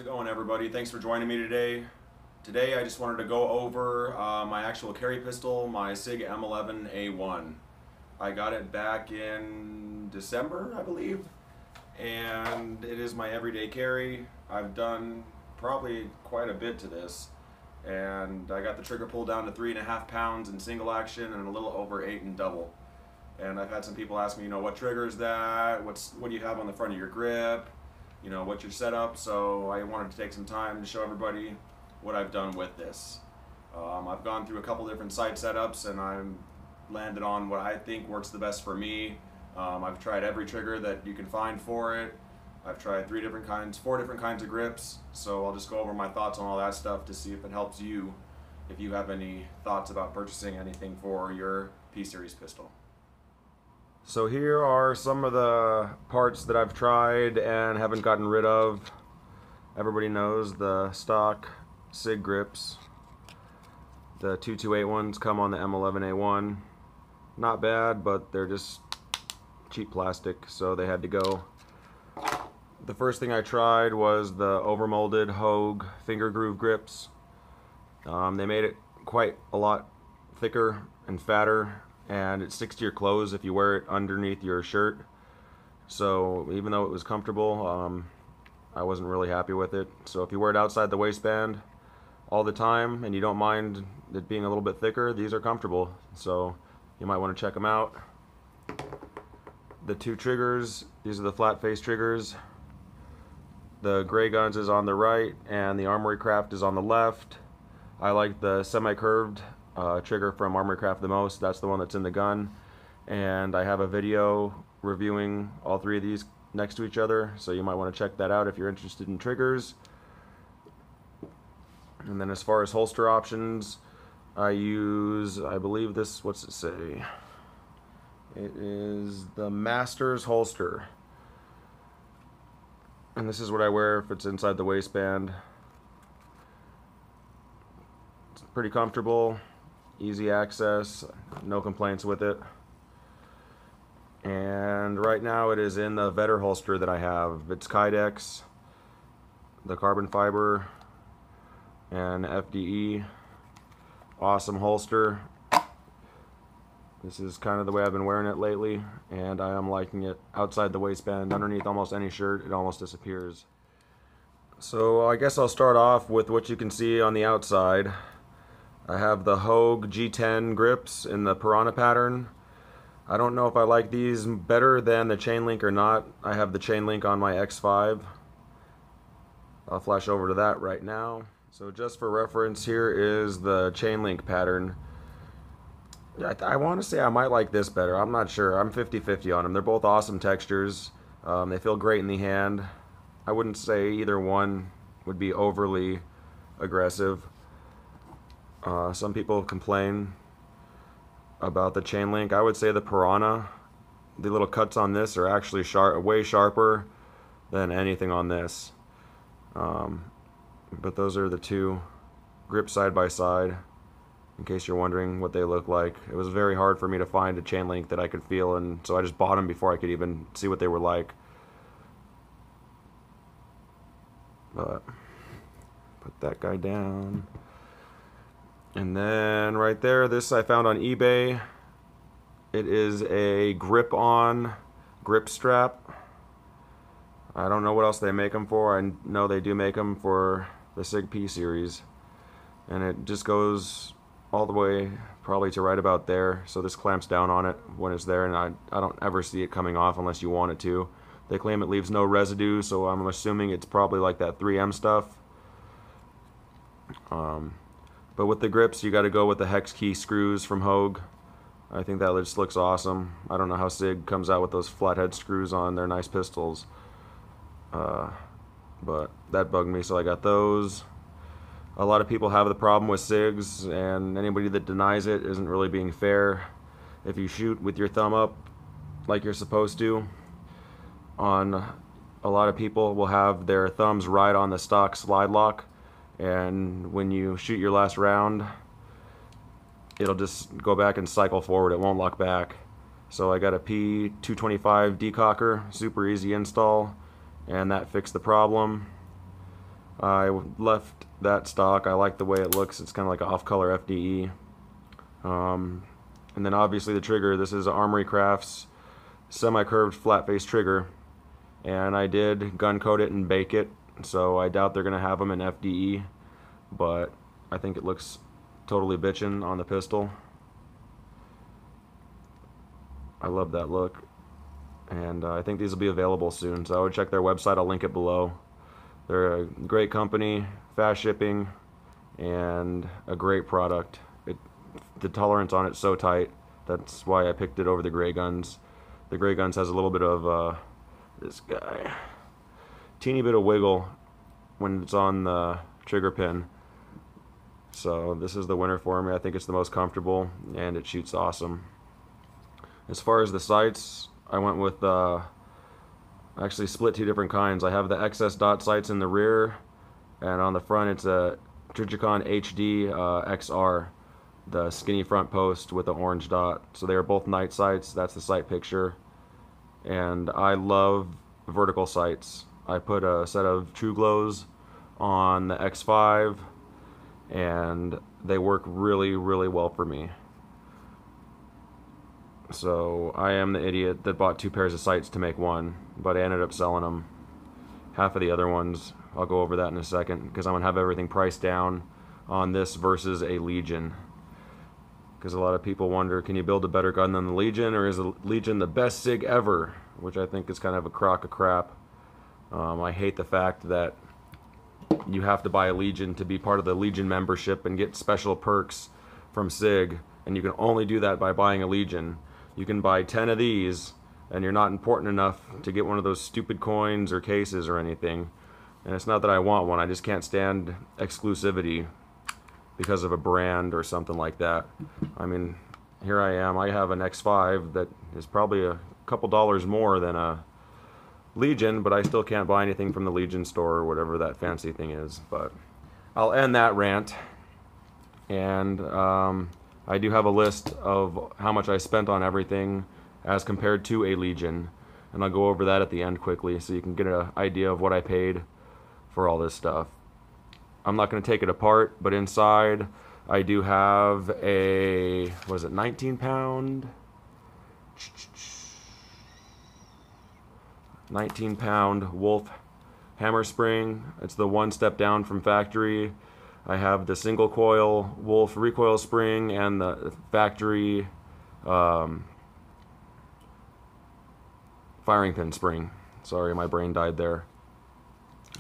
it going, everybody? Thanks for joining me today. Today I just wanted to go over my actual carry pistol, my Sig M11A1. I got it back in December, I believe, and it is my everyday carry. I've done probably quite a bit to this, and I got the trigger pull down to 3.5 pounds in single action and a little over 8 in double. And I've had some people ask me, what trigger is that? What do you have on the front of your grip? What's your setup? So I wanted to take some time to show everybody what I've done with this. I've gone through a couple different sight setups and I've landed on what I think works the best for me. I've tried every trigger that you can find for it. I've tried 4 different kinds of grips. So I'll just go over my thoughts on all that stuff to see if it helps you, if you have any thoughts about purchasing anything for your P-Series pistol. So here are some of the parts that I've tried and haven't gotten rid of. Everybody knows the stock SIG grips. The 228 ones come on the M11A1. Not bad, but they're just cheap plastic, so they had to go. The first thing I tried was the overmolded Hogue finger groove grips. They made it quite a lot thicker and fatter, and it sticks to your clothes if you wear it underneath your shirt. So even though it was comfortable, I wasn't really happy with it. So if you wear it outside the waistband all the time and you don't mind it being a little bit thicker, these are comfortable. So you might want to check them out. The 2 triggers, these are the flat face triggers. The Gray Guns is on the right and the Armory Craft is on the left. I like the semi-curved trigger from Armory Craft the most. That's the one that's in the gun, and I have a video reviewing all 3 of these next to each other, so you might want to check that out if you're interested in triggers. And then as far as holster options, I use, I believe this, what's it say? It is the Masters holster, and this is what I wear if it's inside the waistband. It's pretty comfortable, easy access, no complaints with it. And right now it is in the Vetter holster that I have. It's Kydex, the carbon fiber, and FDE. Awesome holster. This is kind of the way I've been wearing it lately, and I am liking it. Outside the waistband, underneath almost any shirt, it almost disappears. So I guess I'll start off with what you can see on the outside. I have the Hogue G10 grips in the Piranha pattern. I don't know if I like these better than the chain link or not. I have the chain link on my X5. I'll flash over to that right now. So just for reference, here is the chain link pattern. I want to say I might like this better. I'm not sure. I'm 50-50 on them. They're both awesome textures. They feel great in the hand. I wouldn't say either one would be overly aggressive. Some people complain about the chain link. I would say the Piranha, the little cuts on this are actually way sharper than anything on this. But those are the 2 grips side by side, in case you're wondering what they look like. It was very hard for me to find a chain link that I could feel, and so I just bought them before I could even see what they were like. But put that guy down. And then right there, this I found on eBay. It is a grip-on grip strap. I don't know what else they make them for. I know they do make them for the SIG P series. And it just goes all the way probably to right about there. So this clamps down on it when it's there, and I don't ever see it coming off unless you want it to. They claim it leaves no residue, so I'm assuming it's probably like that 3M stuff. But with the grips, you got to go with the hex key screws from Hogue. I think that just looks awesome. I don't know how SIG comes out with those flathead screws on their nice pistols. But that bugged me, so I got those. A lot of people have the problem with SIGs, and anybody that denies it isn't really being fair. If you shoot with your thumb up like you're supposed to, a lot of people will have their thumbs right on the stock slide lock, and when you shoot your last round, it'll just go back and cycle forward. It won't lock back. So I got a P220 decocker, super easy install, and that fixed the problem. I left that stock. I like the way it looks. It's kind of like an off-color FDE. And then obviously the trigger. This is Armory Craft's semi-curved flat-face trigger. And I did gun coat it and bake it. So I doubt they're going to have them in FDE. But I think it looks totally bitchin' on the pistol. I love that look. And I think these will be available soon. So I would check their website. I'll link it below. They're a great company, fast shipping, and a great product. The tolerance on it's so tight. That's why I picked it over the Gray Guns. The Gray Guns has a little bit of this guy, teeny bit of wiggle when it's on the trigger pin. So this is the winner for me. I think it's the most comfortable, and it shoots awesome. As far as the sights, I went with actually split two different kinds. I have the XS dot sights in the rear, and on the front it's a Trijicon HD XR, the skinny front post with the orange dot. So they are both night sights. That's the sight picture. And I love vertical sights. I put a set of True Glows on the X5, and they work really, really well for me. So I am the idiot that bought two pairs of sights to make one, but I ended up selling them. Half of the other ones, I'll go over that in a second, because I'm going to have everything priced down on this versus a Legion. Because a lot of people wonder, can you build a better gun than the Legion, or is the Legion the best SIG ever? Which I think is kind of a crock of crap. I hate the fact that you have to buy a Legion to be part of the Legion membership and get special perks from SIG, and you can only do that by buying a Legion. You can buy 10 of these, and you're not important enough to get one of those stupid coins or cases or anything. And it's not that I want one, I just can't stand exclusivity because of a brand or something like that. I mean, here I am, I have an X5 that is probably a couple dollars more than a Legion, but I still can't buy anything from the Legion store or whatever that fancy thing is. But I'll end that rant, and I do have a list of how much I spent on everything as compared to a Legion, and I'll go over that at the end quickly so you can get an idea of what I paid for all this stuff. I'm not going to take it apart, but inside I do have a, was it 19-pound? 19-pound Wolf hammer spring. It's the one step down from factory. I have the single coil Wolf recoil spring and the factory firing pin spring. Sorry, my brain died there.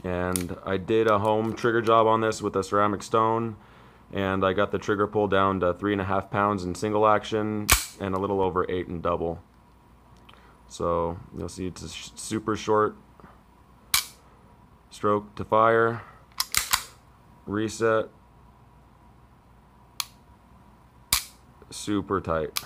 And I did a home trigger job on this with a ceramic stone, and I got the trigger pull down to 3.5 pounds in single action and a little over 8 in double. So you'll see it's a super short stroke to fire, reset, super tight.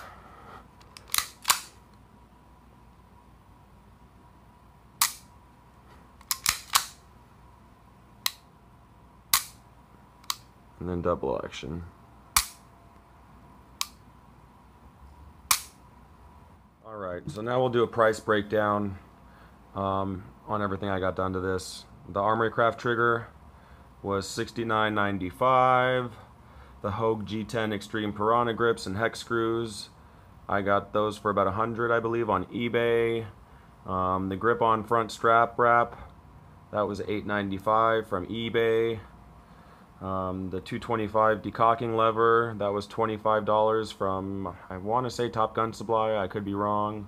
And then double action. Alright, so now we'll do a price breakdown on everything I got done to this. The Armory Craft trigger was $69.95. The Hogue G10 Extreme Piranha grips and hex screws, I got those for about $100, I believe, on eBay. The grip-on front strap wrap, that was $8.95 from eBay. The 225 decocking lever, that was $25 from, I want to say, Top Gun Supply. I could be wrong.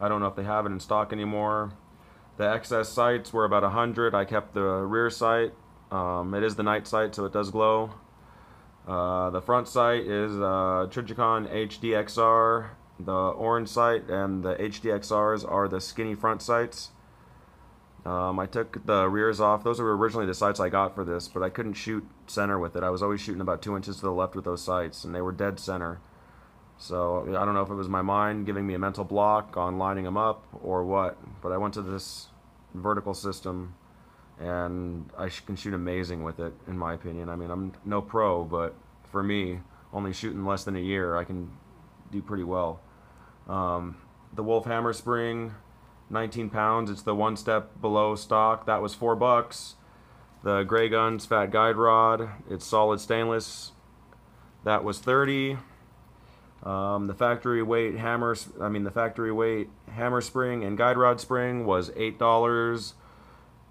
I don't know if they have it in stock anymore. The XS sights were about $100. I kept the rear sight. It is the night sight, so it does glow. The front sight is Trijicon HDXR. The orange sight and the HDXRs are the skinny front sights. I took the rears off. Those were originally the sights I got for this, but I couldn't shoot center with it. I was always shooting about 2 inches to the left with those sights, and they were dead center. So I don't know if it was my mind giving me a mental block on lining them up or what, but I went to this vertical system, and I can shoot amazing with it, in my opinion. I mean, I'm no pro, but for me, only shooting less than a year, I can do pretty well. The Wolf hammer spring, 19 pounds. It's the one step below stock. That was $4. The Gray Guns Fat Guide Rod, it's solid stainless. That was $30. The factory weight hammer spring and guide rod spring was $8,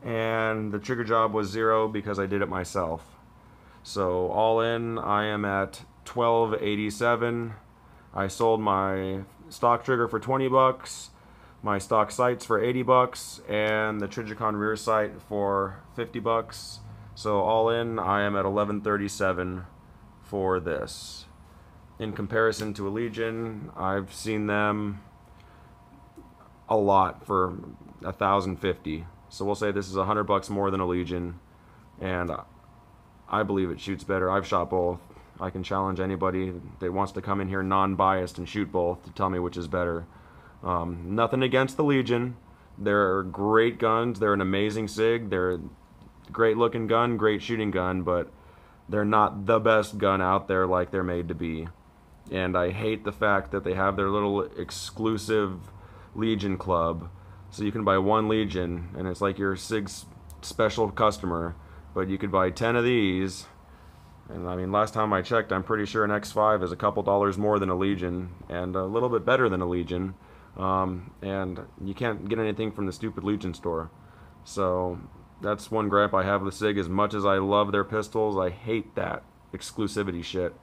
and the trigger job was $0 because I did it myself. So all in, I am at $12.87. I sold my stock trigger for $20, my stock sights for $80, and the Trijicon rear sight for $50. So all in, I am at $11.37 for this. In comparison to a Legion, I've seen them a lot for $1,050. So we'll say this is $100 more than a Legion, and I believe it shoots better. I've shot both. I can challenge anybody that wants to come in here non-biased and shoot both to tell me which is better. Nothing against the Legion. They're great guns. They're an amazing SIG. They're a great looking gun, great shooting gun, but they're not the best gun out there like they're made to be. And I hate the fact that they have their little exclusive Legion club. So you can buy one Legion and it's like your SIG's special customer, but you could buy 10 of these. And I mean, last time I checked, I'm pretty sure an X5 is a couple dollars more than a Legion and a little bit better than a Legion. And you can't get anything from the stupid Legion store. So that's one gripe I have with SIG. As much as I love their pistols, I hate that exclusivity shit.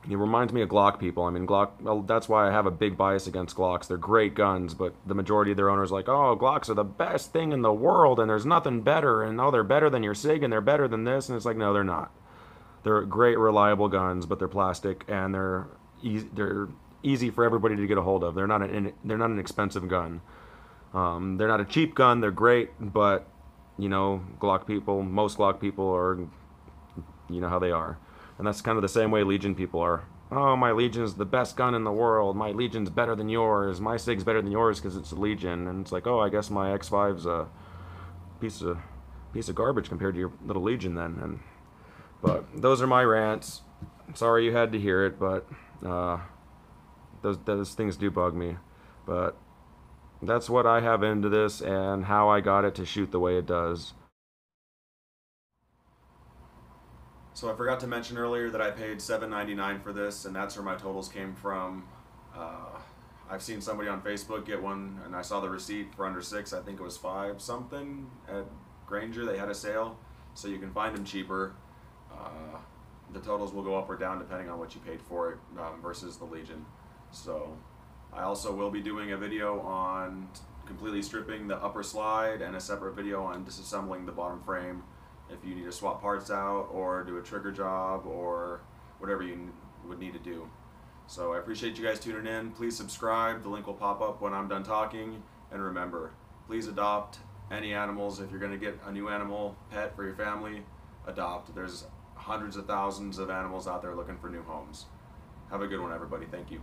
It reminds me of Glock people. I mean, Glock, that's why I have a big bias against Glocks. They're great guns, but the majority of their owners are like, oh, Glocks are the best thing in the world, and there's nothing better, and oh, they're better than your SIG, and they're better than this, and it's like, no, they're not. They're great, reliable guns, but they're plastic, and they're easy for everybody to get a hold of. They're not an expensive gun. They're not a cheap gun. They're great, but, you know, Glock people, most Glock people are, you know how they are. And that's kind of the same way Legion people are. Oh, my Legion's the best gun in the world. My Legion's better than yours. My SIG's better than yours because it's a Legion. And it's like, oh, I guess my X5's a piece of garbage compared to your little Legion then. But those are my rants. Sorry you had to hear it, but those things do bug me. But that's what I have into this and how I got it to shoot the way it does. So I forgot to mention earlier that I paid $7.99 for this, and that's where my totals came from. I've seen somebody on Facebook get one, and I saw the receipt for under $6. I think it was $5 something at Granger. They had a sale, so you can find them cheaper. The totals will go up or down depending on what you paid for it versus the Legion. So I also will be doing a video on completely stripping the upper slide and a separate video on disassembling the bottom frame if you need to swap parts out or do a trigger job or whatever you would need to do. So I appreciate you guys tuning in. Please subscribe. The link will pop up when I'm done talking. And remember, please adopt any animals. If you're going to get a new animal, pet for your family, adopt. There's hundreds of thousands of animals out there looking for new homes. Have a good one, everybody. Thank you.